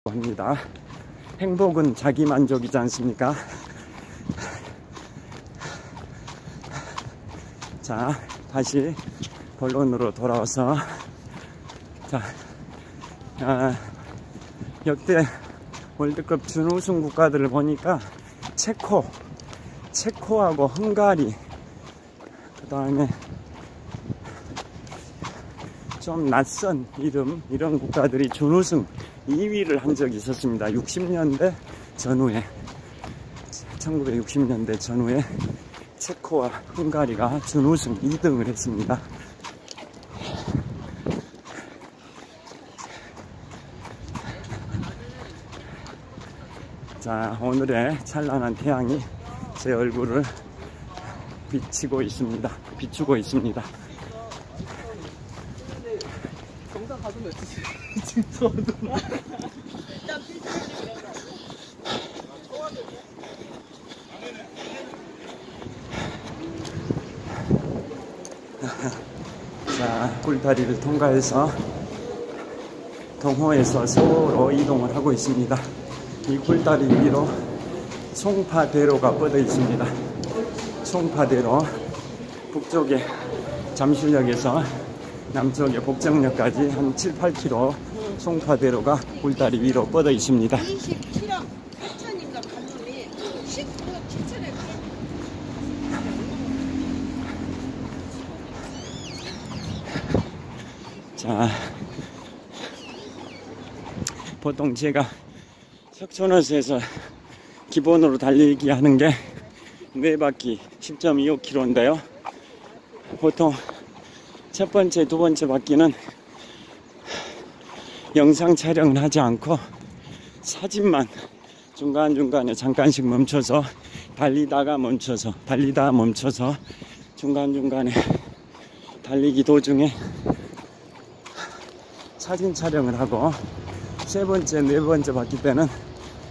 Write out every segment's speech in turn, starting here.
합니다. 행복은 자기 만족이지 않습니까? 자, 다시 본론으로 돌아와서, 자, 역대 월드컵 준우승 국가들을 보니까 체코하고 헝가리, 그 다음에 좀 낯선 이런 국가들이 준우승 2위를 한 적이 있었습니다. 60년대 전후에, 1960년대 전후에 체코와 헝가리가 준우승 2등을 했습니다. 자, 오늘의 찬란한 태양이 제 얼굴을 비추고 있습니다. 정상 가슴을 진짜 자, 꿀다리를 통과해서 동호에서 서울로 이동을 하고 있습니다. 이 꿀다리 위로 송파대로가 뻗어 있습니다. 송파대로, 북쪽에 잠실역에서 남쪽에 복정역까지 한 7-8km 송파대로가 꿀다리 위로 뻗어 있습니다. 27억 8천인가 갔는데 19억 7천에 자, 보통 제가 석촌호수에서 기본으로 달리기 하는 게 4바퀴 10.25km인데요. 보통 첫 번째, 두 번째 바퀴는 영상 촬영을 하지 않고 사진만 중간중간에 잠깐씩 멈춰서 달리다가 멈춰서 중간중간에 달리기 도중에 사진 촬영을 하고, 세 번째, 네 번째 바퀴 때는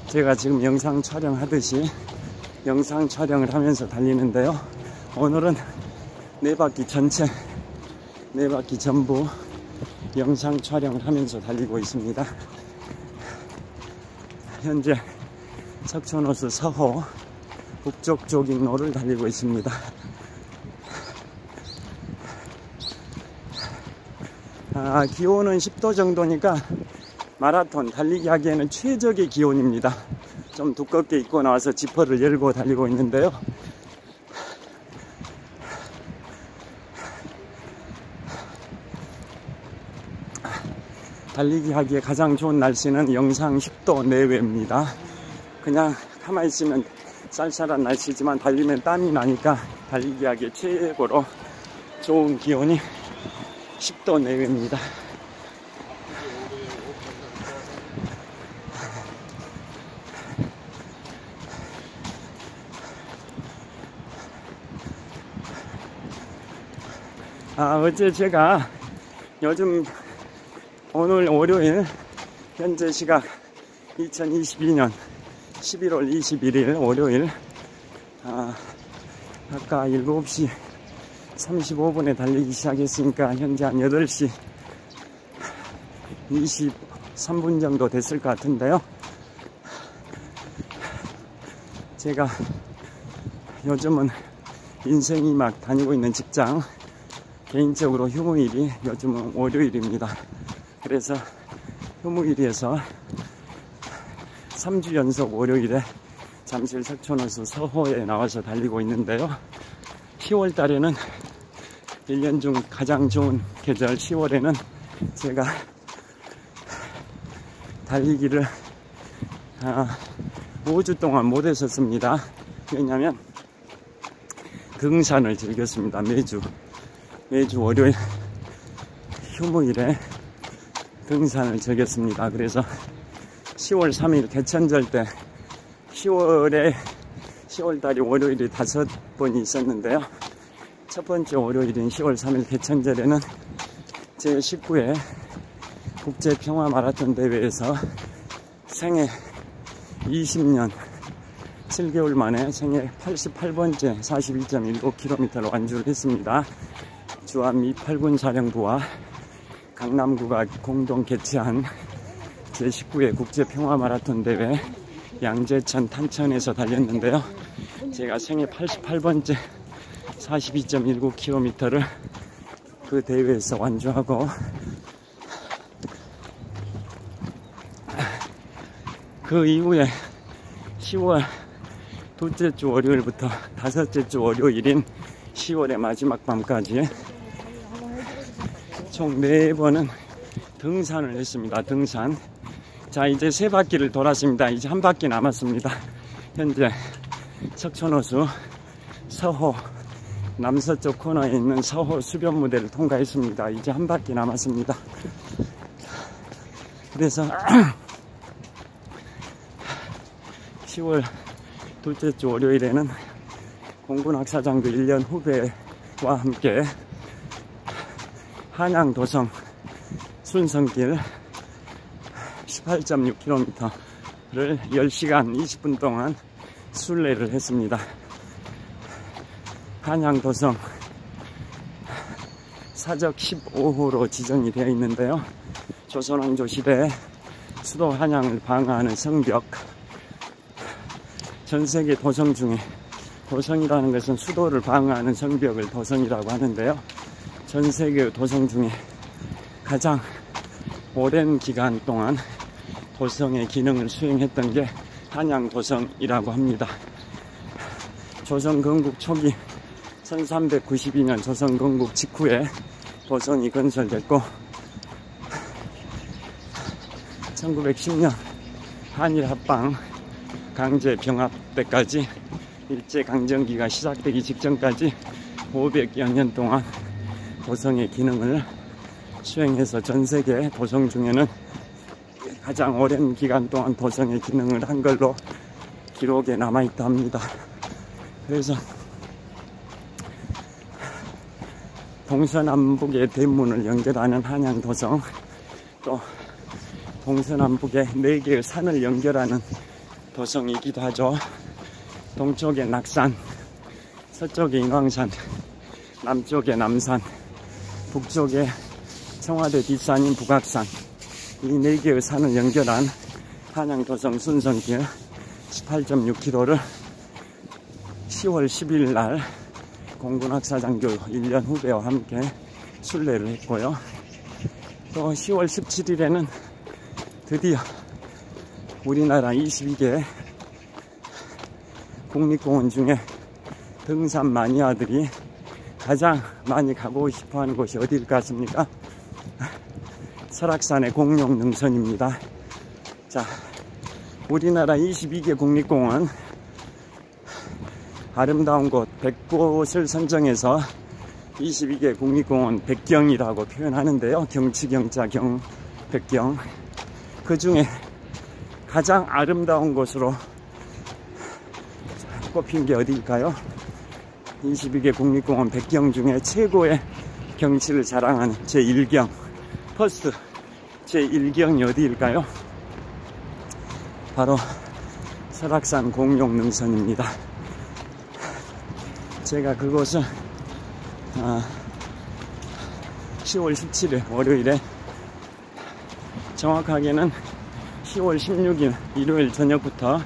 제가 지금 영상 촬영하듯이 영상 촬영을 하면서 달리는데요. 오늘은 4바퀴 전체, 4바퀴 전부 영상 촬영을 하면서 달리고 있습니다. 현재 석촌호수 서호 북쪽 조깅로를 달리고 있습니다. 기온은 10도 정도니까 마라톤 달리기 하기에는 최적의 기온입니다. 좀 두껍게 입고 나와서 지퍼를 열고 달리고 있는데요. 달리기 하기에 가장 좋은 날씨는 영상 10도 내외입니다. 그냥 가만히 있으면 쌀쌀한 날씨지만 달리면 땀이 나니까 달리기 하기에 최고로 좋은 기온이 10도 내외입니다. 어제 제가 오늘 월요일 현재 시각 2022년 11월 21일 월요일, 아까 7시 35분에 달리기 시작했으니까 현재 한 8시 23분 정도 됐을 것 같은데요. 제가 요즘은 인생이 막 다니고 있는 직장, 개인적으로 휴무일이 요즘은 월요일입니다. 그래서 휴무일에서 3주 연속 월요일에 잠실 석촌호수 서호에 나와서 달리고 있는데요. 10월 달에는 1년 중 가장 좋은 계절 10월에는 제가 달리기를 5주 동안 못 했었습니다. 왜냐면 등산을 즐겼습니다. 매주 월요일 휴무일에 등산을 즐겼습니다. 그래서 10월 3일 개천절 때 10월달이 월요일이 5번이 있었는데요. 첫 번째 월요일인 10월 3일 개천절에는 제19회 국제평화마라톤 대회에서 생애 20년 7개월 만에 생애 88번째 41.19km를 완주를 했습니다. 주한미 8군 사령부와 강남구가 공동 개최한 제19회 국제평화마라톤 대회 양재천 탄천에서 달렸는데요. 제가 생애 88번째 42.19km를 그 대회에서 완주하고, 그 이후에 10월 둘째 주 월요일부터 다섯째 주 월요일인 10월의 마지막 밤까지 총 4번은 등산을 했습니다. 등산. 자, 이제 3바퀴를 돌았습니다. 이제 한 바퀴 남았습니다. 현재 석촌호수 서호 남서쪽 코너에 있는 서호 수변무대를 통과했습니다. 이제 한 바퀴 남았습니다. 그래서 10월 둘째 주 월요일에는 공군학사장교 1년 후배와 함께 한양 도성 순성길 18.6km를 10시간 20분 동안 순례를 했습니다. 한양 도성 사적 15호로 지정이 되어 있는데요. 조선왕조 시대에 수도 한양을 방어하는 성벽, 전세계 도성 중에, 도성이라는 것은 수도를 방어하는 성벽을 도성이라고 하는데요. 전세계 도성 중에 가장 오랜 기간 동안 도성의 기능을 수행했던 게 한양 도성이라고 합니다. 조선 건국 초기 1392년 조선 건국 직후에 도성이 건설됐고, 1910년 한일 합방 강제 병합 때까지, 일제강점기가 시작되기 직전까지 500여 년 동안 도성의 기능을 수행해서 전세계 도성 중에는 가장 오랜 기간 동안 도성의 기능을 한 걸로 기록에 남아있다 합니다. 그래서 동서남북의 대문을 연결하는 한양 도성, 또 동서남북의 4개의 산을 연결하는 도성이기도 하죠. 동쪽에 낙산, 서쪽에 인왕산, 남쪽에 남산, 북쪽에 청와대 뒷산인 북악산, 이 4개의 산을 연결한 한양 도성 순성길 18.6km를 10월 10일 날 공군학사장교 1년 후배와 함께 순례를 했고요. 또 10월 17일에는 드디어 우리나라 22개 국립공원 중에 등산 마니아들이 가장 많이 가고 싶어 하는 곳이 어디일 것 같습니까? 설악산의 공룡능선입니다. 자, 우리나라 22개 국립공원 아름다운 곳 100곳을 선정해서 22개 국립공원 백경이라고 표현하는데요. 경치경자 경 백경. 그 중에 가장 아름다운 곳으로 꼽힌 게 어디일까요? 22개 국립공원 백경 중에 최고의 경치를 자랑하는 제1경, 퍼스트 제1경이 어디일까요? 바로 설악산 공룡능선입니다. 제가 그곳을 10월 17일 월요일에, 정확하게는 10월 16일 일요일 저녁부터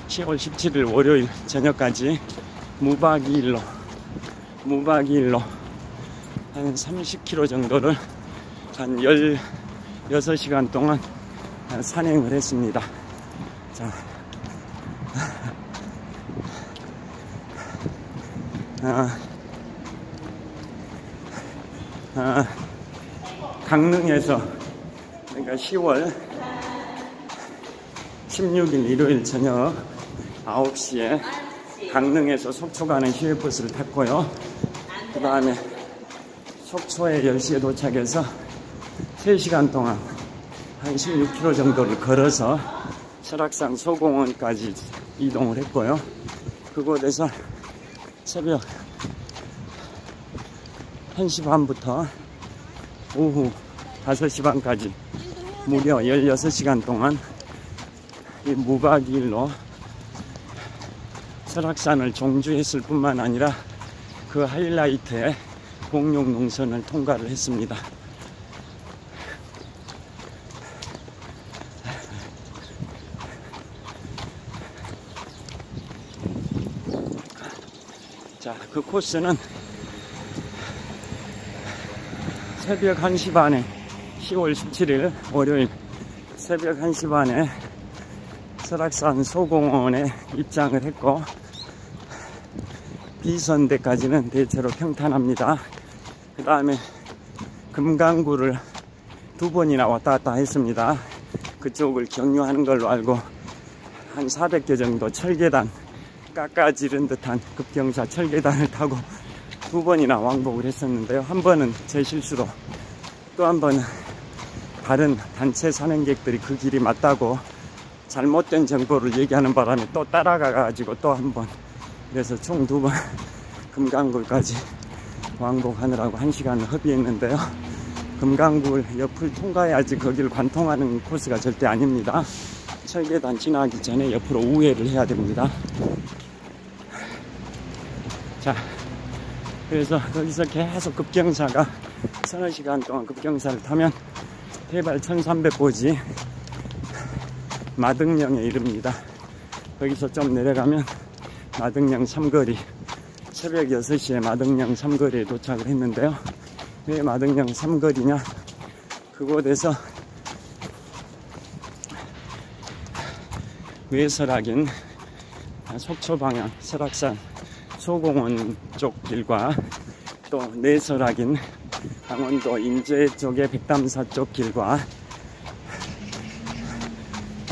10월 17일 월요일 저녁까지 무박 2일로 한 30km 정도를 한 16시간 동안 산행을 했습니다. 자, 강릉에서, 그러니까 10월 16일 일요일 저녁 9시에 강릉에서 속초 가는 시외버스를 탔고요. 그 다음에 속초에 10시에 도착해서 3시간 동안 한 16km 정도를 걸어서 설악산 소공원까지 이동을 했고요. 그곳에서 새벽 1시 반부터 오후 5시 반까지 무려 16시간 동안 이 무박 2일로 설악산을 종주했을 뿐만 아니라 그 하이라이트에 공룡능선을 통과를 했습니다. 자, 그 코스는 새벽 1시 반에 10월 17일 월요일 새벽 1시 반에 설악산 소공원에 입장을 했고 비선대까지는 대체로 평탄합니다. 그 다음에 금강구를 2번이나 왔다 갔다 했습니다. 그쪽을 경유하는 걸로 알고 한 400개 정도 철계단 깎아지른 듯한 급경사 철계단을 타고 2번이나 왕복을 했었는데요. 한 번은 제 실수로, 또 한 번은 다른 단체 산행객들이 그 길이 맞다고 잘못된 정보를 얘기하는 바람에 또 따라가 가지고 또 한 번, 그래서 총 2번 금강굴까지 왕복하느라고 1시간을 허비했는데요. 금강굴 옆을 통과해야지 거기를 관통하는 코스가 절대 아닙니다. 철계단 지나기 전에 옆으로 우회를 해야 됩니다. 자, 그래서 거기서 계속 급경사가 서너 시간 동안 급경사를 타면 해발 1300보지 마등령에 이릅니다. 거기서 좀 내려가면 마등령 삼거리, 새벽 6시에 마등령 삼거리에 도착을 했는데요. 왜 마등령 삼거리냐, 그곳에서 외설악인 속초 방향 설악산 소공원 쪽 길과 또 내설악인 강원도 인제 쪽의 백담사 쪽 길과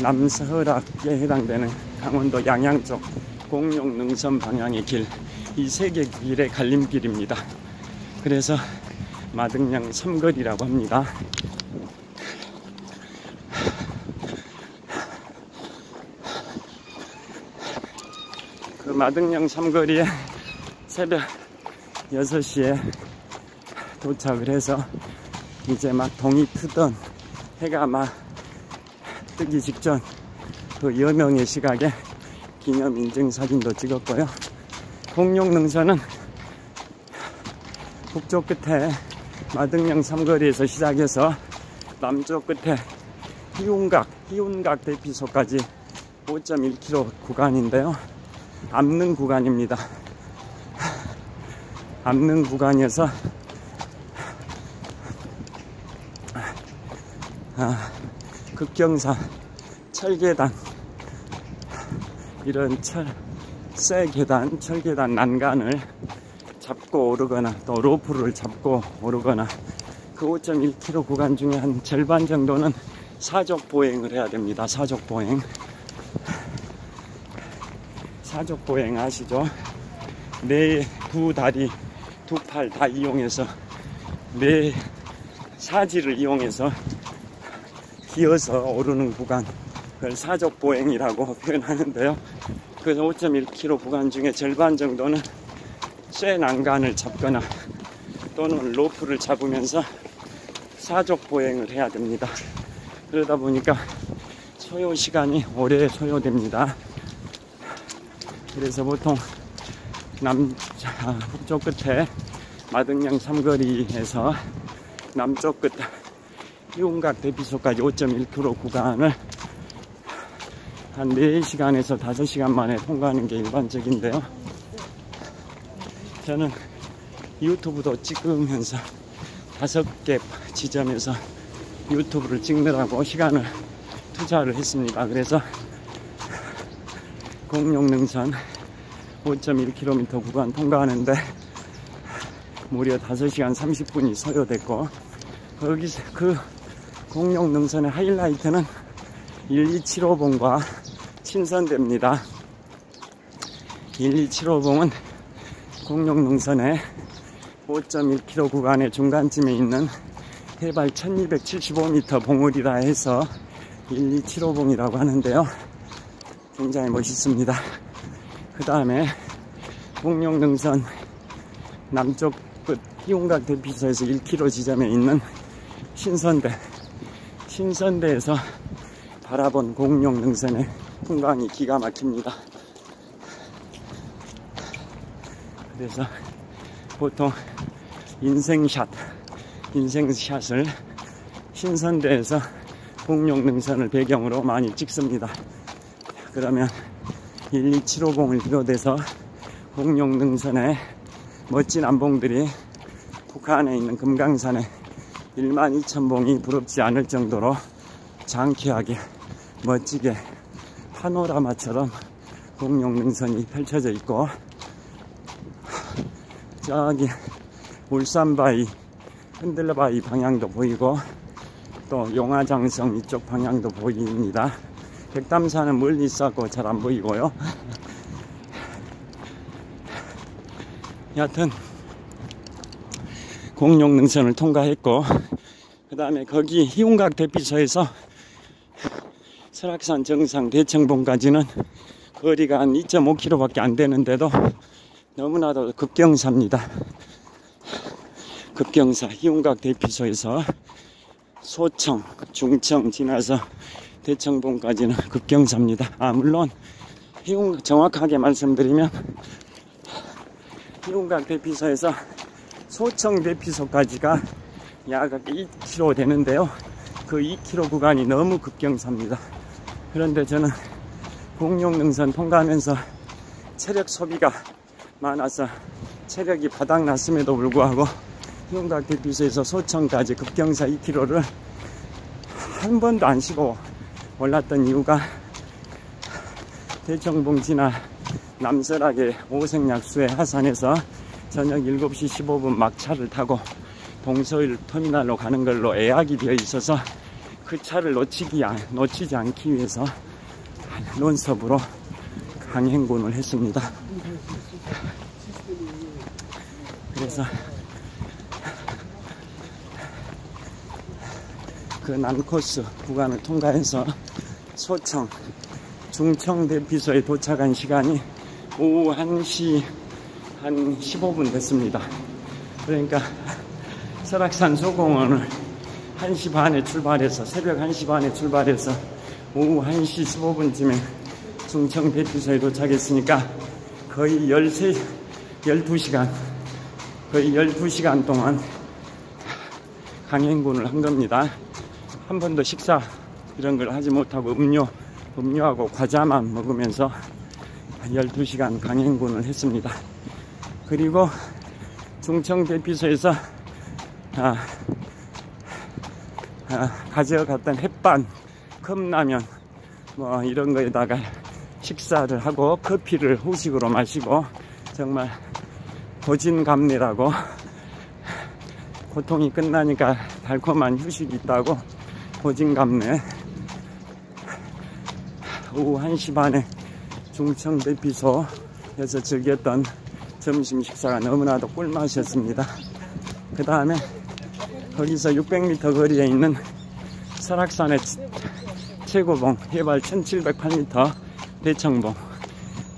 남서락에 해당되는 강원도 양양 쪽 공룡능선 방향의 길, 이 세 개 길의 갈림길입니다. 그래서 마등령 삼거리라고 합니다. 그 마등령 삼거리에 새벽 6시에 도착을 해서 이제 막 동이 트던, 해가 막 뜨기 직전 그 여명의 시각에 기념 인증 사진도 찍었고요. 공룡능선은 북쪽 끝에 마등령 삼거리에서 시작해서 남쪽 끝에 희운각 대피소까지 5.1km 구간인데요. 압능 구간입니다. 압능 구간이어서 급경사, 철계단, 이런 철계단 난간을 잡고 오르거나 또 로프를 잡고 오르거나, 그 5.1km 구간 중에 한 절반 정도는 사족 보행을 해야 됩니다. 사족 보행. 사족 보행 아시죠? 내 두 다리, 두 팔 다 이용해서, 내 사지를 이용해서 기어서 오르는 구간, 그걸 사족 보행이라고 표현하는데요. 그 5.1km 구간 중에 절반 정도는 쇠 난간을 잡거나 또는 로프를 잡으면서 사족 보행을 해야 됩니다. 그러다 보니까 소요 시간이 오래 소요됩니다. 그래서 보통 북쪽 끝에 마등령 삼거리에서 남쪽 끝 희운각 대피소까지 5.1km 구간을 한 4시간에서 5시간 만에 통과하는 게 일반적인데요. 저는 유튜브도 찍으면서 5개 지점에서 유튜브를 찍느라고 시간을 투자를 했습니다. 그래서 공룡능선 5.1km 구간 통과하는데 무려 5시간 30분이 소요됐고, 거기서 그 공룡능선의 하이라이트는 127호봉과 신선대입니다. 127호봉은 공룡능선의 5.1km 구간의 중간쯤에 있는 해발 1275m 봉우리라 해서 127호봉이라고 하는데요. 굉장히 멋있습니다. 그 다음에 공룡능선 남쪽 끝 희운각 대피소에서 1km 지점에 있는 신선대에서 바라본 공룡능선의 풍광이 기가 막힙니다. 그래서 보통 인생샷을 신선대에서 공룡능선을 배경으로 많이 찍습니다. 그러면 12750을 비롯해서 공룡능선의 멋진 암봉들이 북한에 있는 금강산에 12,000봉이 부럽지 않을 정도로 장쾌하게 멋지게 파노라마처럼 공룡능선이 펼쳐져 있고, 저기 울산바위, 흔들바위 방향도 보이고 또 용화장성 이쪽 방향도 보입니다. 백담산은 멀리 있었고 잘 안 보이고요. 여하튼 공룡능선을 통과했고, 그 다음에 거기 희운각 대피소에서 설악산 정상 대청봉까지는 거리가 한 2.5km 밖에 안 되는데도 너무나도 급경사입니다. 급경사. 희운각 대피소에서 소청, 중청 지나서 대청봉까지는 급경사입니다. 물론 정확하게 말씀드리면 희운각 대피소에서 소청 대피소까지가 약 2km 되는데요. 그 2km 구간이 너무 급경사입니다. 그런데 저는 공룡능선 통과하면서 체력 소비가 많아서 체력이 바닥났음에도 불구하고 희운각 대피소에서 소청까지 급경사 2km를 한 번도 안 쉬고 올랐던 이유가, 대청봉 지나 남설하게 오색약수의 하산에서 저녁 7시 15분 막차를 타고 동서일 터미널로 가는 걸로 예약이 되어 있어서 그 차를 놓치지 않기 위해서 논스톱으로 강행군을 했습니다. 그래서 그 난코스 구간을 통과해서 소청, 중청 대피소에 도착한 시간이 오후 1시 한 15분 됐습니다. 그러니까 설악산 소공원을 1시 반에 출발해서, 새벽 1시 반에 출발해서 오후 1시 15분쯤에 중청 대피소에 도착했으니까 거의 12시간 동안 강행군을 한 겁니다. 한 번도 식사 이런 걸 하지 못하고 음료하고 과자만 먹으면서 12시간 강행군을 했습니다. 그리고 중청 대피소에서 가져갔던 햇반, 컵라면 뭐 이런 거에다가 식사를 하고 커피를 후식으로 마시고, 정말 고진감래라고, 고통이 끝나니까 달콤한 휴식이 있다고 고진감래, 오후 1시 반에 중청 대피소에서 즐겼던 점심 식사가 너무나도 꿀맛이었습니다. 그 다음에 거기서 600m 거리에 있는 설악산의 최고봉, 해발 1708m 대청봉,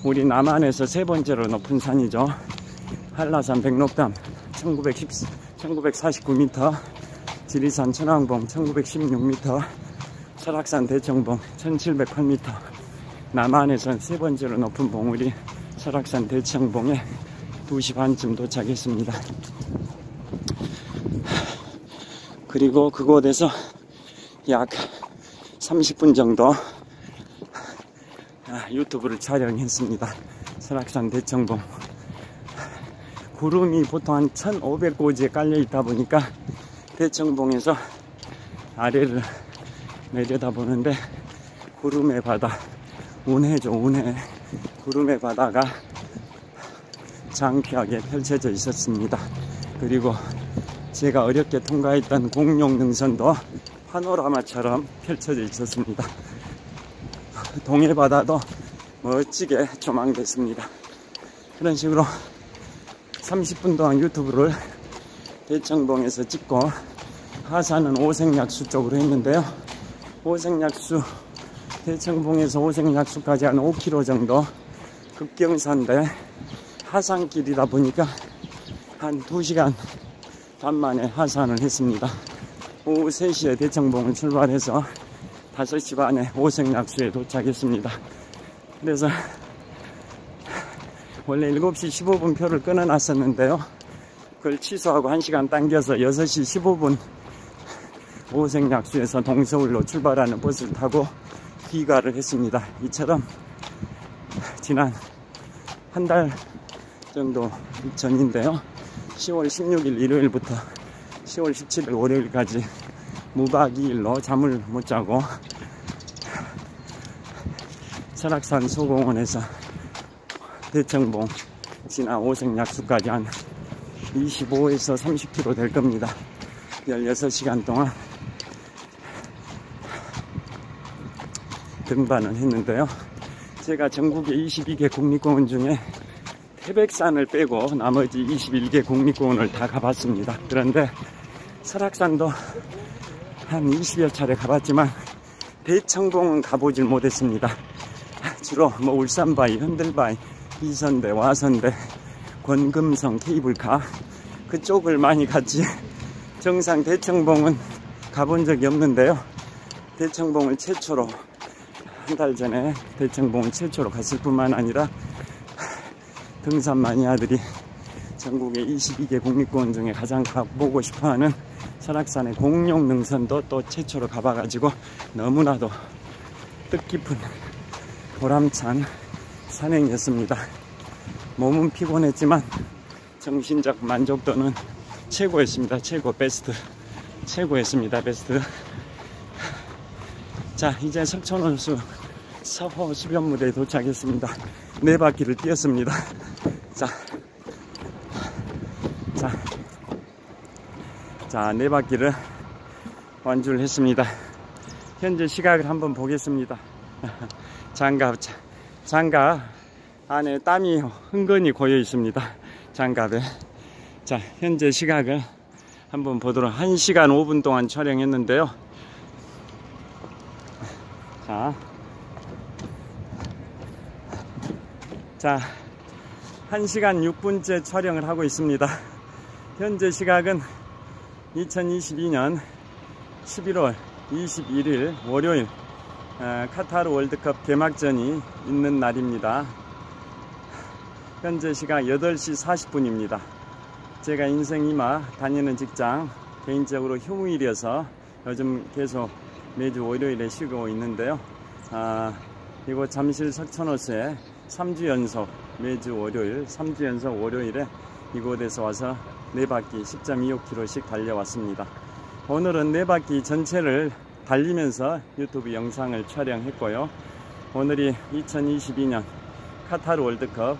우리 남한에서 세 번째로 높은 산이죠. 한라산 백록담 1949m, 지리산 천왕봉 1916m, 설악산 대청봉 1708m, 남한에선 세 번째로 높은 봉우리 설악산 대청봉에 2시 반쯤 도착했습니다. 그리고 그곳에서 약 30분 정도 유튜브를 촬영했습니다. 설악산 대청봉. 구름이 보통 한 1500고지에 깔려 있다 보니까 대청봉에서 아래를 내려다보는데 구름의 바다, 운해죠, 운해. 구름의 바다가 장쾌하게 펼쳐져 있었습니다. 그리고 제가 어렵게 통과했던 공룡능선도 파노라마처럼 펼쳐져 있었습니다. 동해바다도 멋지게 조망됐습니다. 그런 식으로 30분 동안 유튜브를 대청봉에서 찍고, 하산은 오색약수 쪽으로 했는데요. 오색약수, 대청봉에서 오색약수까지 한 5km 정도 급경사인데 하산길이다 보니까 한 2시간 반 만에 하산을 했습니다. 오후 3시에 대청봉을 출발해서 5시 반에 오색약수에 도착했습니다. 그래서 원래 7시 15분 표를 끊어놨었는데요. 그걸 취소하고 1시간 당겨서 6시 15분 오색약수에서 동서울로 출발하는 버스를 타고 귀가를 했습니다. 이처럼 지난 한 달 정도 전인데요. 10월 16일 일요일부터 10월 17일 월요일까지 무박 2일로 잠을 못 자고 설악산 소공원에서 대청봉 지나 오색약수까지 한 25에서 30km 될 겁니다. 16시간 동안 등반을 했는데요. 제가 전국에 22개 국립공원 중에 태백산을 빼고 나머지 21개 국립공원을 다 가봤습니다. 그런데 설악산도 한 20여 차례 가봤지만 대청봉은 가보질 못했습니다. 주로 뭐 울산바위, 흔들바위, 이선대, 와선대, 권금성, 케이블카 그쪽을 많이 갔지 정상 대청봉은 가본 적이 없는데요. 대청봉을 최초로 한 달 전에 대청봉을 최초로 갔을 뿐만 아니라 등산 마니아들이 전국의 22개 국립공원 중에 가장 가보고 싶어하는 설악산의 공룡 능선도 또 최초로 가봐가지고 너무나도 뜻깊은 보람찬 산행이었습니다. 몸은 피곤했지만 정신적 만족도는 최고였습니다. 최고였습니다. 베스트. 자, 이제 석촌호수 서호 수변무대에 도착했습니다. 4바퀴를 뛰었습니다. 자, 4바퀴를 완주를 했습니다. 현재 시각을 한번 보겠습니다. 장갑 안에 땀이 흥건히 고여 있습니다. 장갑에. 자, 현재 시각을 한번 보도록 1시간 5분 동안 촬영했는데요. 자, 1시간 6분째 촬영을 하고 있습니다. 현재 시각은 2022년 11월 21일 월요일 카타르 월드컵 개막전이 있는 날입니다. 현재 시각 8시 40분입니다. 제가 인생 이마 다니는 직장 개인적으로 휴무일이어서 요즘 계속 매주 월요일에 쉬고 있는데요. 이곳 잠실 석촌호수에 3주 연속 매주 월요일 3주 연속 월요일에 이곳에서 와서 4바퀴 10.25km씩 달려왔습니다. 오늘은 4바퀴 전체를 달리면서 유튜브 영상을 촬영했고요. 오늘이 2022년 카타르 월드컵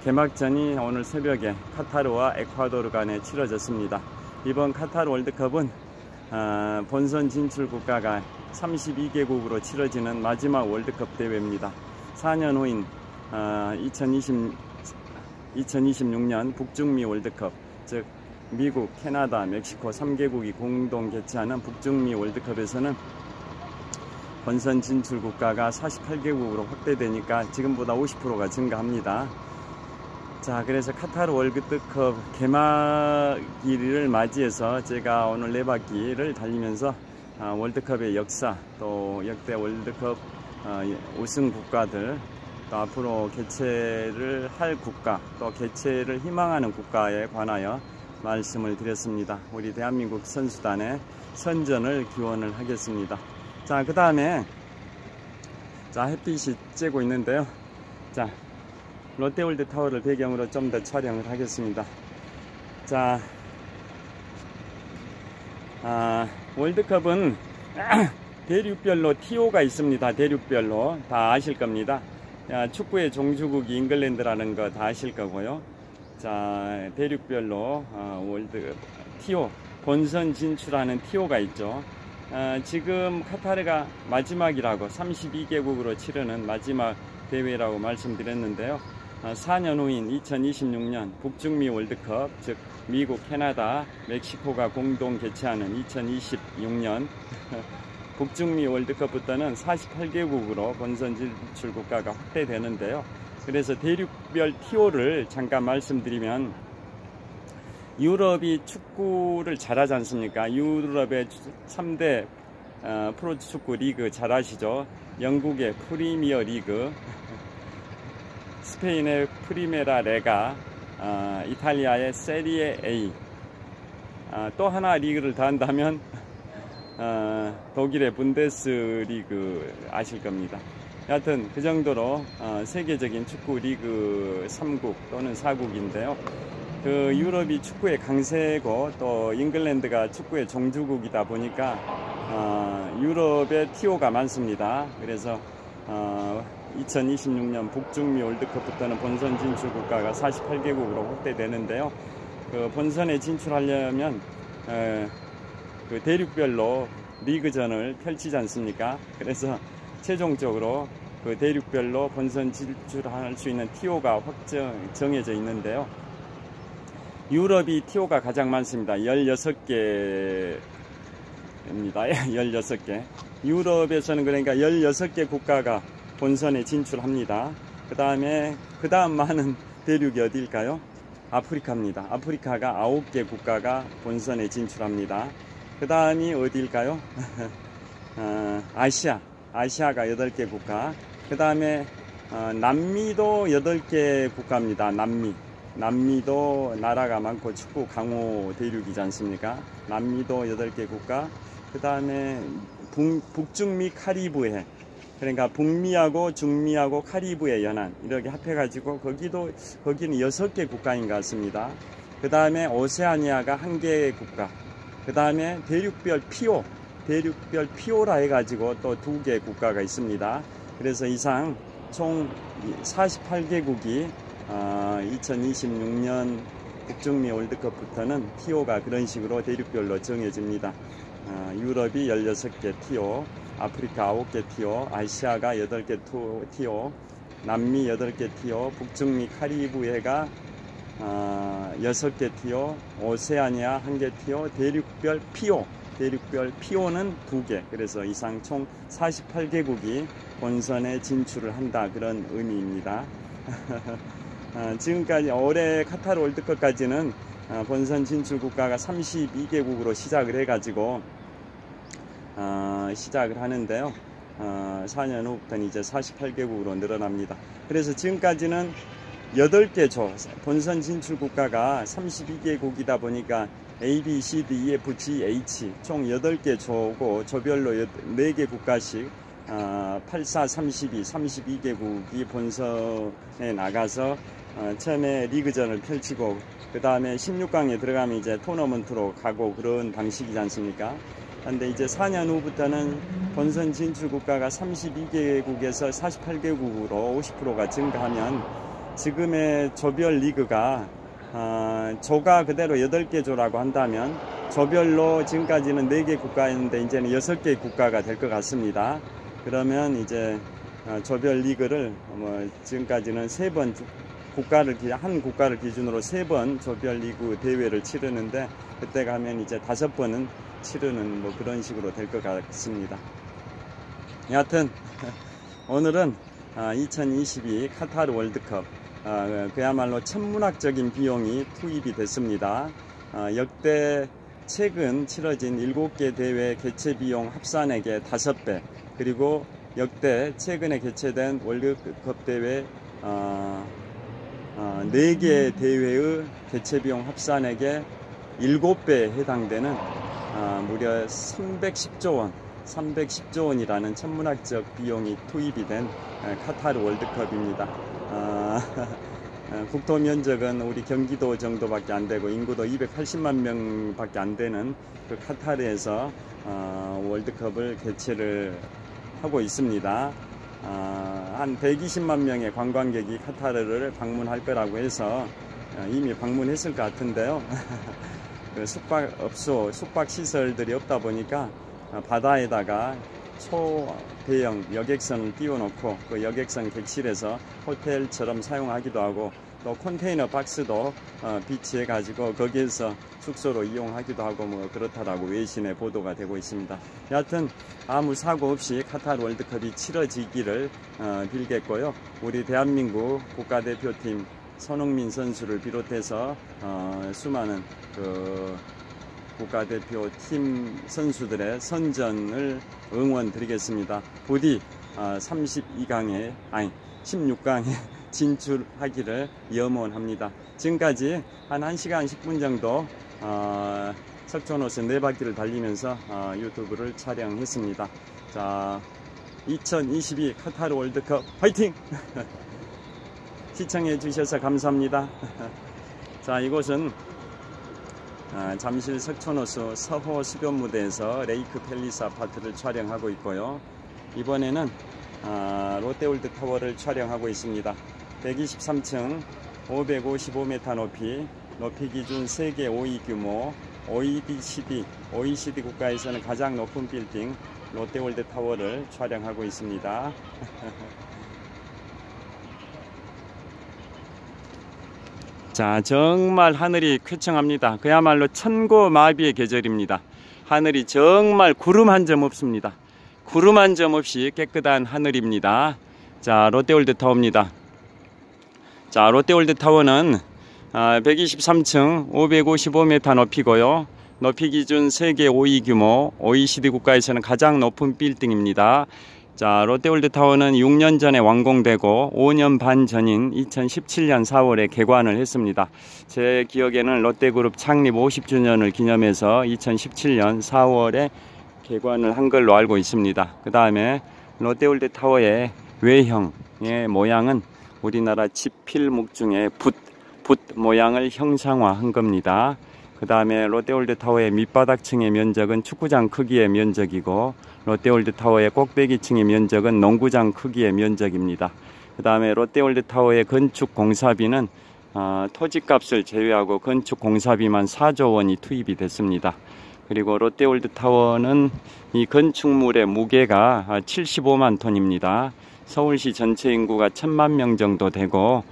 개막전이 오늘 새벽에 카타르와 에콰도르 간에 치러졌습니다. 이번 카타르 월드컵은 본선 진출 국가가 32개국으로 치러지는 마지막 월드컵 대회입니다. 4년 후인 2026년 북중미 월드컵, 즉 미국, 캐나다, 멕시코 3개국이 공동 개최하는 북중미 월드컵에서는 본선 진출 국가가 48개국으로 확대되니까 지금보다 50%가 증가합니다. 자, 그래서 카타르 월드컵 개막일을 맞이해서 제가 오늘 4바퀴를 달리면서 월드컵의 역사, 또 역대 월드컵 우승 국가들, 또 앞으로 개최를 할 국가, 또 개최를 희망하는 국가에 관하여 말씀을 드렸습니다. 우리 대한민국 선수단의 선전을 기원을 하겠습니다. 자, 그 다음에 햇빛이 쬐고 있는데요. 자, 롯데월드 타워를 배경으로 좀 더 촬영을 하겠습니다. 자, 월드컵은 대륙별로 TO가 있습니다. 대륙별로 다 아실 겁니다. 축구의 종주국이 잉글랜드라는 거 다 아실 거고요. 자, 대륙별로 월드 TO 본선 진출하는 TO가 있죠. 지금 카타르가 마지막이라고 32개국으로 치르는 마지막 대회라고 말씀드렸는데요. 4년 후인 2026년 북중미 월드컵, 즉 미국, 캐나다, 멕시코가 공동 개최하는 2026년 북중미 월드컵부터는 48개국으로 본선 진출 국가가 확대되는데요. 그래서 대륙별 TO를 잠깐 말씀드리면, 유럽이 축구를 잘하지 않습니까? 유럽의 3대 프로축구 리그 잘 아시죠? 영국의 프리미어 리그, 스페인의 프리메라 레가, 이탈리아의 세리에 A, 또 하나 리그를 더 한다면 독일의 분데스리그 아실 겁니다. 여하튼 그 정도로 세계적인 축구 리그 3국 또는 4국인데요. 그 유럽이 축구의 강세고 또 잉글랜드가 축구의 종주국이다 보니까 유럽에 티오가 많습니다. 그래서 2026년 북중미 월드컵부터는 본선 진출 국가가 48개국으로 확대되는데요. 그 본선에 진출하려면 그 대륙별로 리그전을 펼치지 않습니까? 그래서 최종적으로 그 대륙별로 본선 진출할 수 있는 티오가 정해져 있는데요. 유럽이 티오가 가장 많습니다. 16개입니다. 16개. 유럽에서는 그러니까 16개 국가가 본선에 진출합니다. 그 다음 많은 대륙이 어디일까요? 아프리카입니다. 아프리카가 9개 국가가 본선에 진출합니다. 그 다음이 어디일까요? 아시아가 8개 국가. 그 다음에 남미도 8개 국가입니다. 남미도 나라가 많고 축구 강호 대륙이지 않습니까? 남미도 8개 국가. 그 다음에 북중미 카리브해, 그러니까 북미하고 중미하고 카리브해 연안 이렇게 합해가지고 거기는 6개 국가인 것 같습니다. 그 다음에 오세아니아가 1개의 국가. 그 다음에 대륙별 피오라 해가지고 또 2개 국가가 있습니다. 그래서 이상 총 48개국이 2026년 북중미 월드컵부터는 티오가 그런 식으로 대륙별로 정해집니다. 유럽이 16개 티오, 아프리카 9개 티오, 아시아가 8개 티오, 남미 8개 티오, 북중미 카리브해가 6개 티오, 오세아니아 1개 티오, 대륙별 피오는 2개. 그래서 이상 총 48개국이 본선에 진출을 한다, 그런 의미입니다. 지금까지 올해 카타르 월드컵까지는 본선 진출 국가가 32개국으로 시작을 해가지고 시작을 하는데요. 4년 후부터는 이제 48개국으로 늘어납니다. 그래서 지금까지는 8개 조, 본선 진출 국가가 32개국이다 보니까 A, B, C, D, E, F, G, H 총 8개 조고 조별로 4개 국가씩 84, 32, 32개국이 본선에 나가서 처음에 리그전을 펼치고 그 다음에 16강에 들어가면 이제 토너먼트로 가고 그런 방식이지 않습니까? 근데 이제 4년 후부터는 본선 진출 국가가 32개국에서 48개국으로 50%가 증가하면 지금의 조별 리그가 조가 그대로 8개 조라고 한다면 조별로 지금까지는 4개 국가였는데 이제는 6개 국가가 될 것 같습니다. 그러면 이제 조별 리그를 지금까지는 3번 한 국가를 기준으로 3번 조별 리그 대회를 치르는데 그때 가면 이제 5번은 치르는 그런 식으로 될 것 같습니다. 여하튼 오늘은 2022 카타르 월드컵 그야말로 천문학적인 비용이 투입이 됐습니다. 역대 최근 치러진 7개 대회 개최 비용 합산액의 5배, 그리고 역대 최근에 개최된 월드컵 대회 4개 대회의 개최 비용 합산액의 7배에 해당되는 무려 310조 원이라는 천문학적 비용이 투입이 된 카타르 월드컵입니다. 국토 면적은 우리 경기도 정도밖에 안 되고 인구도 280만 명밖에 안 되는 그 카타르에서 월드컵을 개최를 하고 있습니다. 한 120만 명의 관광객이 카타르를 방문할 거라고 해서 이미 방문했을 것 같은데요. 그 숙박 시설들이 없다 보니까 바다에다가 초대형 여객선을 띄워놓고 그 여객선 객실에서 호텔처럼 사용하기도 하고 또 컨테이너 박스도 비치해 가지고 거기에서 숙소로 이용하기도 하고 그렇다라고 외신에 보도가 되고 있습니다. 여하튼 아무 사고 없이 카타르 월드컵이 치러지기를 빌겠고요. 우리 대한민국 국가대표팀 손흥민 선수를 비롯해서 수많은 그 국가대표 팀 선수들의 선전을 응원드리겠습니다. 부디 16강에 진출하기를 염원합니다. 지금까지 한 1시간 10분 정도 석촌호수 4바퀴를 달리면서 유튜브를 촬영했습니다. 자, 2022 카타르 월드컵 화이팅! 시청해 주셔서 감사합니다. 자, 이곳은 잠실 석촌호수 서호 수변무대에서 레이크 팰리스 아파트를 촬영하고 있고요. 이번에는 롯데월드 타워를 촬영하고 있습니다. 123층 555m 높이 기준 세계 5위 규모 OECD 국가에서는 가장 높은 빌딩 롯데월드 타워를 촬영하고 있습니다. 자, 정말 하늘이 쾌청합니다. 그야말로 천고마비의 계절입니다. 하늘이 정말 구름 한 점 없습니다. 구름 한 점 없이 깨끗한 하늘입니다. 자, 롯데월드 타워입니다. 자, 롯데월드 타워는 123층 555m 높이고요. 높이 기준 세계 5위 규모 OECD 국가에서는 가장 높은 빌딩입니다. 자, 롯데월드 타워는 6년 전에 완공되고 5년 반 전인 2017년 4월에 개관을 했습니다. 제 기억에는 롯데그룹 창립 50주년을 기념해서 2017년 4월에 개관을 한 걸로 알고 있습니다. 그 다음에 롯데월드 타워의 외형의 모양은 우리나라 지필목 중에 붓 모양을 형상화한 겁니다. 그 다음에 롯데월드 타워의 밑바닥층의 면적은 축구장 크기의 면적이고 롯데월드 타워의 꼭대기층의 면적은 농구장 크기의 면적입니다. 그 다음에 롯데월드 타워의 건축 공사비는 토지값을 제외하고 건축 공사비만 4조 원이 투입이 됐습니다. 그리고 롯데월드 타워는 이 건축물의 무게가 75만 톤입니다. 서울시 전체 인구가 1000만 명 정도 되고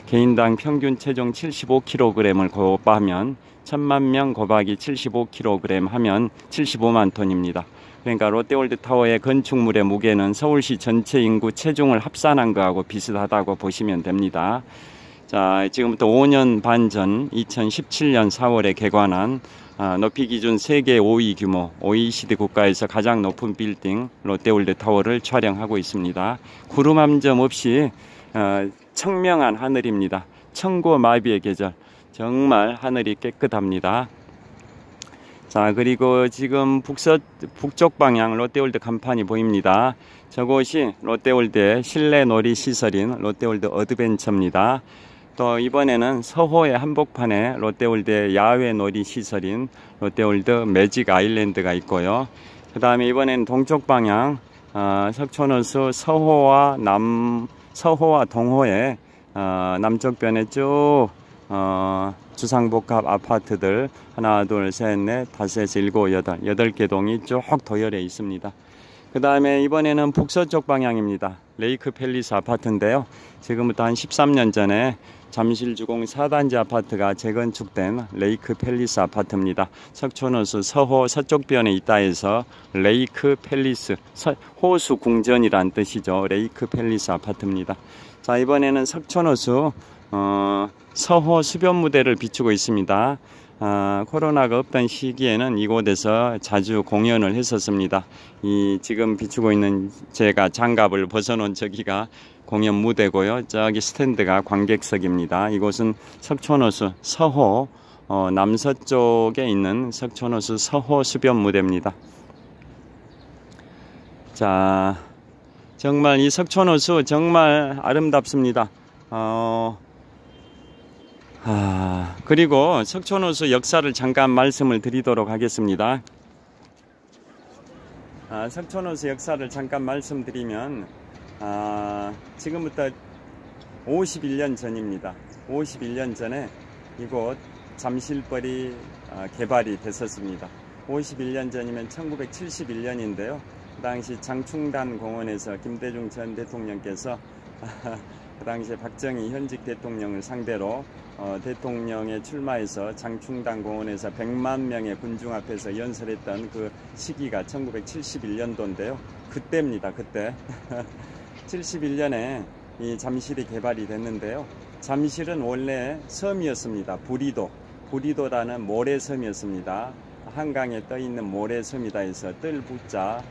개인당 평균 체중 75kg을 곱하면 1000만 명 곱하기 75kg 하면 75만 톤입니다. 그러니까 롯데월드 타워의 건축물의 무게는 서울시 전체 인구 체중을 합산한 거하고 비슷하다고 보시면 됩니다. 자, 지금부터 5년 반 전 2017년 4월에 개관한 높이 기준 세계 5위 규모 OECD 국가에서 가장 높은 빌딩 롯데월드 타워를 촬영하고 있습니다. 구름 한 점 없이 청명한 하늘입니다. 천고마비의 계절, 정말 하늘이 깨끗합니다. 자, 그리고 지금 북쪽 방향 롯데월드 간판이 보입니다. 저곳이 롯데월드의 실내 놀이 시설인 롯데월드 어드벤처입니다. 또 이번에는 서호의 한복판에 롯데월드의 야외 놀이 시설인 롯데월드 매직 아일랜드가 있고요. 그 다음에 이번에는 동쪽 방향 석촌호수 서호와 동호의 남쪽 변에 쭉 주상복합 아파트들 하나 둘 셋 넷 다섯에서 일곱 여덟 개 동이 쭉 도열해 있습니다. 그 다음에 이번에는 북서쪽 방향입니다. 레이크 팰리스 아파트인데요. 지금부터 한 13년 전에 잠실주공 4단지 아파트가 재건축된 레이크 팰리스 아파트입니다. 석촌호수 서호 서쪽변에 있다 해서 레이크 팰리스, 호수 궁전이란 뜻이죠. 레이크 팰리스 아파트입니다. 자, 이번에는 석촌호수 서호 수변무대를 비추고 있습니다. 코로나가 없던 시기에는 이곳에서 자주 공연을 했었습니다. 이 지금 비추고 있는 제가 장갑을 벗어놓은 저기가 공연 무대고요. 저기 스탠드가 관객석입니다. 이곳은 석촌호수 서호 남서쪽에 있는 석촌호수 서호 수변무대입니다. 자, 정말 이 석촌호수 정말 아름답습니다. 그리고 석촌호수 역사를 잠깐 말씀을 드리도록 하겠습니다. 석촌호수 역사를 잠깐 말씀드리면 지금부터 51년 전입니다. 51년 전에 이곳 잠실벌이 개발이 됐었습니다. 51년 전이면 1971년인데요. 그 당시 장충단 공원에서 김대중 전 대통령께서 그 당시에 박정희 현직 대통령을 상대로 대통령에 출마해서 장충당 공원에서 100만 명의 군중 앞에서 연설했던 그 시기가 1971년도인데요. 그때입니다. 그때 71년에 이 잠실이 개발이 됐는데요. 잠실은 원래 섬이었습니다. 부리도라는 모래섬이었습니다. 한강에 떠있는 모래섬이다 해서 뜰부자,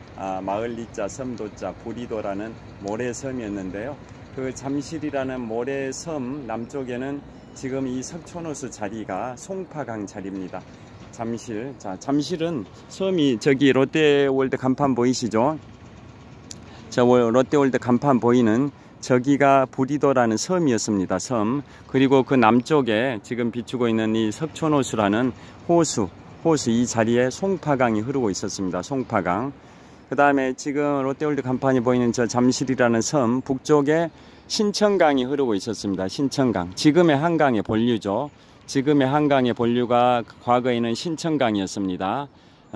마을리자, 섬도자, 부리도라는 모래섬이었는데요. 그 잠실이라는 모래섬 남쪽에는 지금 이 석촌호수 자리가 송파강 자리입니다. 잠실. 자, 잠실은 섬이 저기 롯데월드 간판 보이시죠? 저 롯데월드 간판 보이는 저기가 부리도라는 섬이었습니다. 섬. 그리고 그 남쪽에 지금 비추고 있는 이 석촌호수라는 호수 이 자리에 송파강이 흐르고 있었습니다. 송파강. 그 다음에 지금 롯데월드 간판이 보이는 저 잠실이라는 섬 북쪽에 신천강이 흐르고 있었습니다. 신천강. 지금의 한강의 본류죠. 지금의 한강의 본류가 과거에는 신천강이었습니다.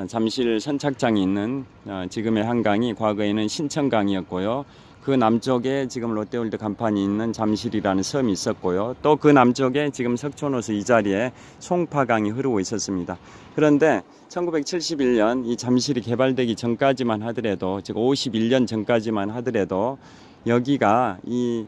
잠실 선착장이 있는 지금의 한강이 과거에는 신천강이었고요. 그 남쪽에 지금 롯데월드 간판이 있는 잠실이라는 섬이 있었고요. 또 그 남쪽에 지금 석촌호수 이 자리에 송파강이 흐르고 있었습니다. 그런데 1971년 이 잠실이 개발되기 전까지만 하더라도, 즉 51년 전까지만 하더라도 여기가 이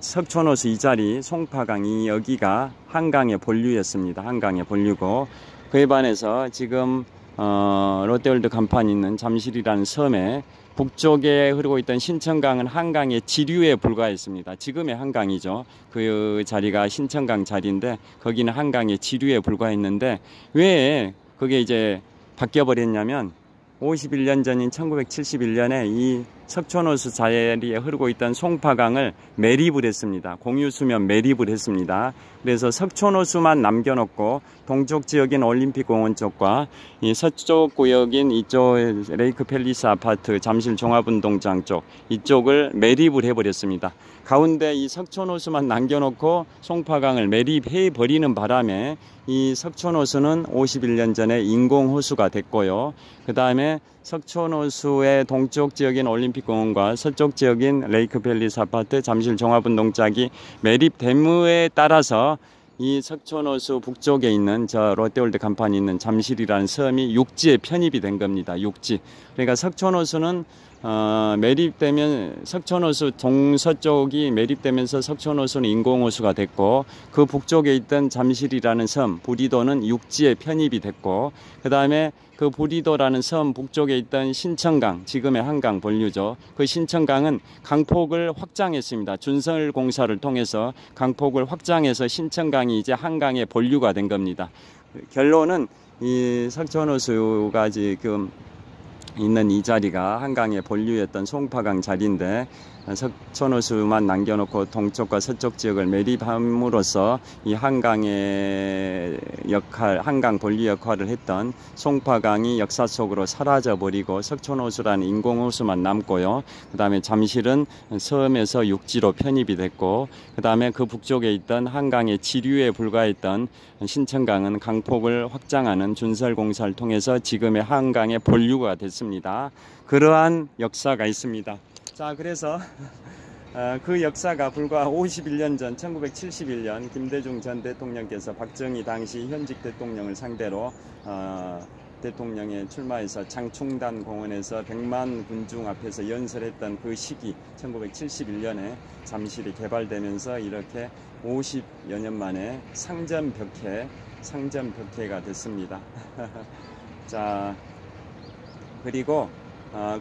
석촌호수 이 자리 송파강이 여기가 한강의 본류였습니다. 한강의 본류고, 그에 반해서 지금 롯데월드 간판이 있는 잠실이라는 섬에 북쪽에 흐르고 있던 신천강은 한강의 지류에 불과했습니다. 지금의 한강이죠. 그 자리가 신천강 자리인데 거기는 한강의 지류에 불과했는데 왜 그게 이제 바뀌어버렸냐면 51년 전인 1971년에 이 석촌호수 자리에 흐르고 있던 송파강을 매립을 했습니다. 공유수면 매립을 했습니다. 그래서 석촌호수만 남겨놓고 동쪽 지역인 올림픽공원 쪽과 이 서쪽 구역인 이쪽 레이크 팰리스 아파트 잠실 종합운동장 쪽 이쪽을 매립을 해버렸습니다. 가운데 이 석촌호수만 남겨놓고 송파강을 매립해 버리는 바람에 이 석촌호수는 51년 전에 인공호수가 됐고요. 그 다음에 석촌호수의 동쪽 지역인 올림픽공원과 서쪽 지역인 레이크 팰리스 아파트 잠실 종합운동장이 매립됨에 따라서 이 석촌호수 북쪽에 있는 저 롯데월드 간판이 있는 잠실이라는 섬이 육지에 편입이 된 겁니다. 육지. 그러니까 석촌호수는 매립되면 석촌호수 동서쪽이 매립되면서 석촌호수는 인공호수가 됐고, 그 북쪽에 있던 잠실이라는 섬 부리도는 육지에 편입이 됐고, 그 다음에 그 부리도라는 섬 북쪽에 있던 신천강, 지금의 한강 본류죠. 그 신천강은 강폭을 확장했습니다. 준설 공사를 통해서 강폭을 확장해서 신천강이 이제 한강의 본류가 된 겁니다. 결론은 이 석촌호수가 지금 있는 이 자리가 한강의 본류였던 송파강 자리인데 석촌호수만 남겨놓고 동쪽과 서쪽 지역을 매립함으로써 이 한강의 역할, 한강 본류 역할을 했던 송파강이 역사 속으로 사라져버리고 석촌호수라는 인공호수만 남고요. 그 다음에 잠실은 섬에서 육지로 편입이 됐고, 그 다음에 그 북쪽에 있던 한강의 지류에 불과했던 신천강은 강폭을 확장하는 준설공사를 통해서 지금의 한강의 본류가 됐습니다. 그러한 역사가 있습니다. 자, 그래서 그 역사가 불과 51년 전 1971년 김대중 전 대통령께서 박정희 당시 현직 대통령을 상대로 대통령에 출마해서 장충단 공원에서 100만 군중 앞에서 연설했던 그 시기 1971년에 잠실이 개발되면서 이렇게 50여 년 만에 상점벽해가 됐습니다. 자, 그리고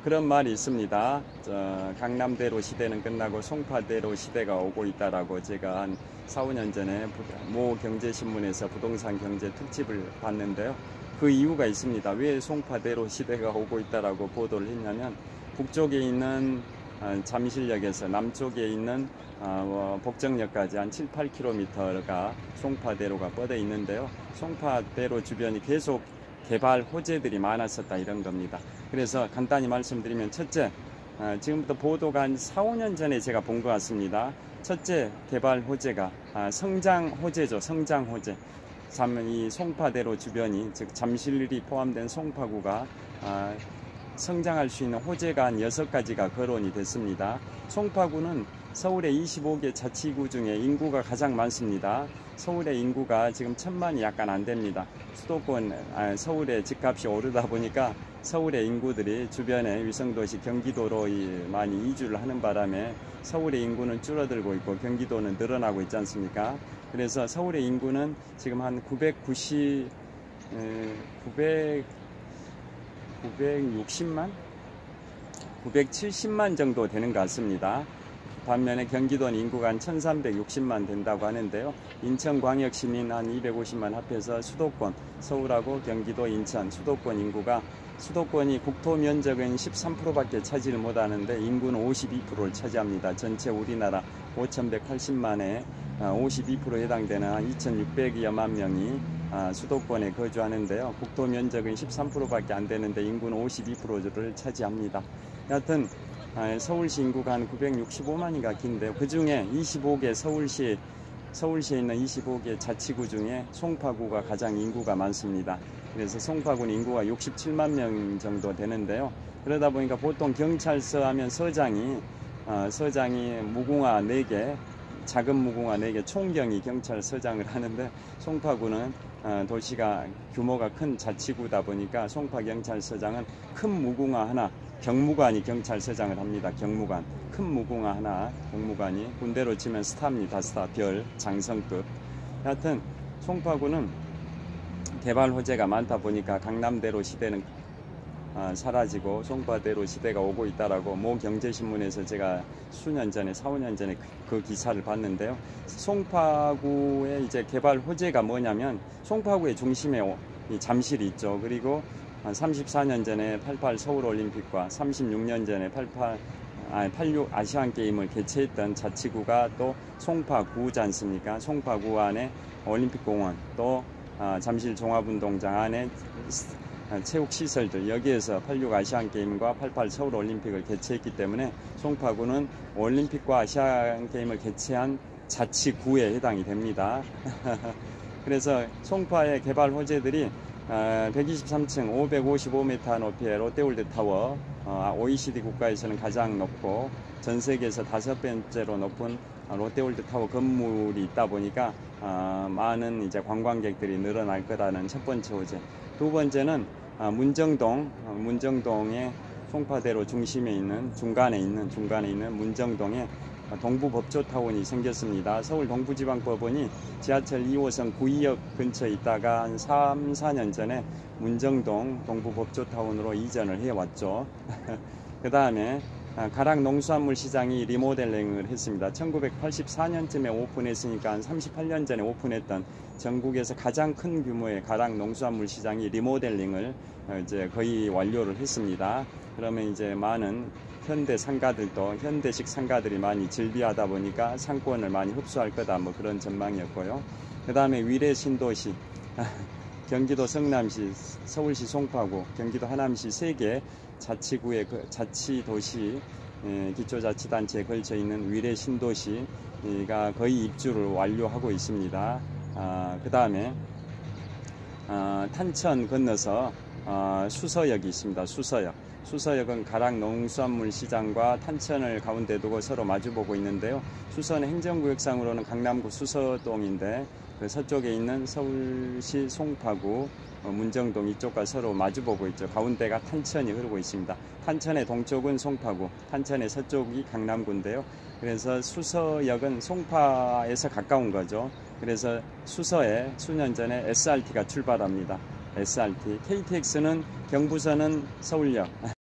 그런 말이 있습니다. 강남대로 시대는 끝나고 송파대로 시대가 오고 있다라고 제가 한 4, 5년 전에 모 경제신문에서 부동산 경제 특집을 봤는데요. 그 이유가 있습니다. 왜 송파대로 시대가 오고 있다라고 보도를 했냐면 북쪽에 있는 잠실역에서 남쪽에 있는 복정역까지 한 7, 8km가 송파대로가 뻗어 있는데요. 송파대로 주변이 계속 개발 호재들이 많았었다 이런 겁니다. 그래서 간단히 말씀드리면 첫째, 지금부터 보도가 한 4, 5년 전에 제가 본 것 같습니다. 첫째 개발 호재가 성장 호재죠. 성장 호재. 이 송파대로 주변이, 즉 잠실이 포함된 송파구가 성장할 수 있는 호재가 한 6가지가 거론이 됐습니다. 송파구는 서울의 25개 자치구 중에 인구가 가장 많습니다. 서울의 인구가 지금 1000만이 약간 안 됩니다. 수도권, 서울의 집값이 오르다 보니까 서울의 인구들이 주변의 위성도시 경기도로 많이 이주를 하는 바람에 서울의 인구는 줄어들고 있고 경기도는 늘어나고 있지 않습니까? 그래서 서울의 인구는 지금 한 970만 정도 되는 것 같습니다. 반면에 경기도는 인구가 한 1360만 된다고 하는데요. 인천광역시민 한 250만 합해서 수도권, 서울하고 경기도, 인천, 수도권 인구가 수도권이 국토 면적은 13%밖에 차지를 못하는데 인구는 52%를 차지합니다. 전체 우리나라 5,180만에 52% 해당되는 한 2,600여만 명이 수도권에 거주하는데요. 국토 면적은 13%밖에 안 되는데 인구는 52%를 차지합니다. 여하튼 서울시 인구가 한 965만이가 긴데요. 그 중에 25개 서울시에 있는 25개 자치구 중에 송파구가 가장 인구가 많습니다. 그래서 송파구는 인구가 67만 명 정도 되는데요. 그러다 보니까 보통 경찰서 하면 서장이 무궁화 4개, 작은 무궁화 4개, 총경이 경찰서장을 하는데 송파구는 도시가 규모가 큰 자치구다 보니까 송파경찰서장은 큰 무궁화 하나, 경무관이 경찰서장을 합니다. 경무관. 큰 무궁화 하나, 경무관이 군대로 치면 스타입니다. 스타, 별, 장성급. 하여튼 송파구는 개발 호재가 많다 보니까 강남대로 시대는 사라지고 송파대로 시대가 오고 있다라고 모 경제신문에서 제가 수년 전에 4, 5년 전에 그 기사를 봤는데요. 송파구의 이제 개발 호재가 뭐냐면 송파구의 중심에 이 잠실이 있죠. 그리고 34년 전에 88 서울올림픽과 36년 전에 86 아시안게임을 개최했던 자치구가 또 송파구지 않습니까? 송파구 안에 올림픽공원 또 잠실 종합운동장 안에 체육시설들 여기에서 86 아시안게임과 88 서울올림픽을 개최했기 때문에 송파구는 올림픽과 아시안게임을 개최한 자치구에 해당이 됩니다. 그래서 송파의 개발 호재들이 123층 555m 높이의 롯데월드타워, OECD 국가에서는 가장 높고 전 세계에서 5번째로 높은 롯데월드타워 건물이 있다 보니까 많은 이제 관광객들이 늘어날 거라는 첫 번째 호재. 두 번째는 문정동의 송파대로 중심에 있는 중간에 있는 문정동에 동부법조타운이 생겼습니다. 서울 동부지방법원이 지하철 2호선 구의역 근처에 있다가 한 3, 4년 전에 문정동 동부법조타운으로 이전을 해왔죠. 그 다음에 가락 농수산물 시장이 리모델링을 했습니다. 1984년쯤에 오픈했으니까 한 38년 전에 오픈했던 전국에서 가장 큰 규모의 가락 농수산물 시장이 리모델링을 이제 거의 완료를 했습니다. 그러면 이제 많은 현대 상가들도 현대식 상가들이 많이 즐비하다 보니까 상권을 많이 흡수할 거다 뭐 그런 전망이었고요. 그 다음에 위례 신도시 경기도 성남시, 서울시 송파구, 경기도 하남시 3개 자치구의 자치도시 기초자치단체에 걸쳐 있는 위례 신도시가 거의 입주를 완료하고 있습니다. 그 다음에 탄천 건너서 수서역이 있습니다. 수서역은 가락 농수산물 시장과 탄천을 가운데 두고 서로 마주보고 있는데요. 수서는 행정구역상으로는 강남구 수서동인데 그 서쪽에 있는 서울시 송파구 문정동 이쪽과 서로 마주보고 있죠. 가운데가 탄천이 흐르고 있습니다. 탄천의 동쪽은 송파구, 탄천의 서쪽이 강남구인데요. 그래서 수서역은 송파에서 가까운 거죠. 그래서 수서에 수년 전에 SRT가 출발합니다. SRT, KTX는 경부선은 서울역